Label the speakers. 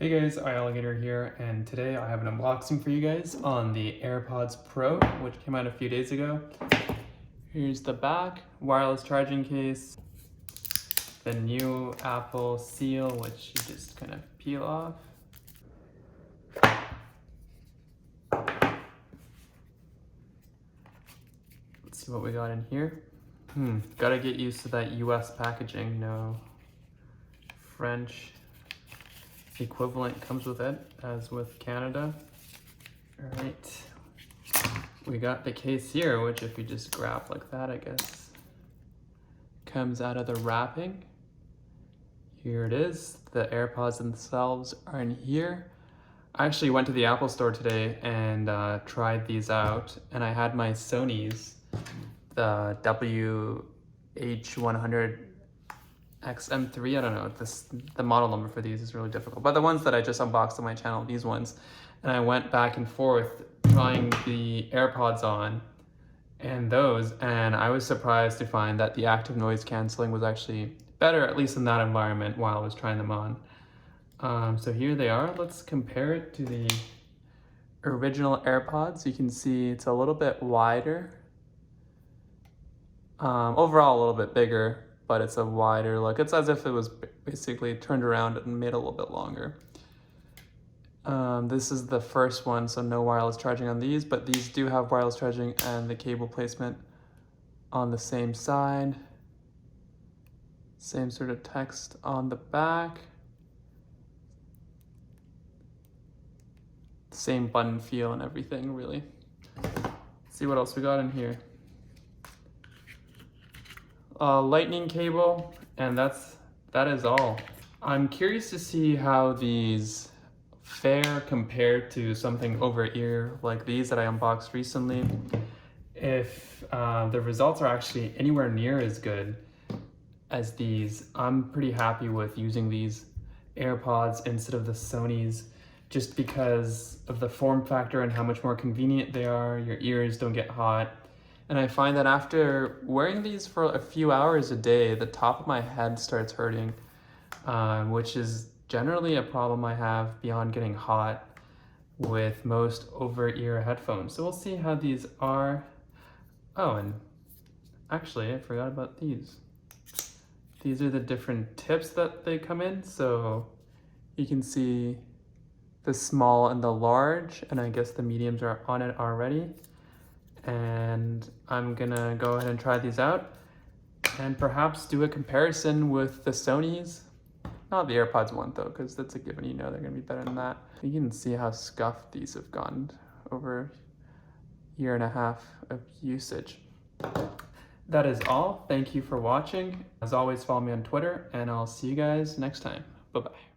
Speaker 1: Hey guys, iAlligator here, and today I have an unboxing for you guys on the AirPods Pro, which came out a few days ago. Here's the back, wireless charging case, the new Apple seal, which you just kind of peel off. Let's see what we got in here. Gotta get used to that US packaging, no French equivalent comes with it, as with Canada. All right, we got the case here, which if you just grab like that, I guess, comes out of the wrapping. Here it is. The AirPods themselves are in here. I actually went to the Apple store today and tried these out, and I had my Sony's, the WH100 XM3, I don't know, the model number for these is really difficult, but the ones that I just unboxed on my channel, these ones, and I went back and forth trying the AirPods on and those, and I was surprised to find that the active noise canceling was actually better, at least in that environment, while I was trying them on. So here they are. Let's compare it to the original AirPods. You can see it's a little bit wider. Overall a little bit bigger, but it's a wider look. It's as if it was basically turned around and made a little bit longer. This is the first one, so no wireless charging on these, but these do have wireless charging and the cable placement on the same side. Same sort of text on the back. Same button feel and everything, really. Let's see what else we got in here. Lightning cable, and that is all. I'm curious to see how these fare compared to something over ear like these that I unboxed recently. If the results are actually anywhere near as good as these, I'm pretty happy with using these AirPods instead of the Sony's, just because of the form factor and how much more convenient they are. Your ears don't get hot. And I find that after wearing these for a few hours a day, the top of my head starts hurting, which is generally a problem I have beyond getting hot with most over-ear headphones. So we'll see how these are. Oh, and actually I forgot about these. These are the different tips that they come in. So you can see the small and the large, and I guess the mediums are on it already. And I'm gonna go ahead and try these out and perhaps do a comparison with the Sony's. Not the AirPods one though, because that's a given, you know they're gonna be better than that. You can see how scuffed these have gone over a year and a half of usage. That is all. Thank you for watching. As always, follow me on Twitter, and I'll see you guys next time. Bye-bye.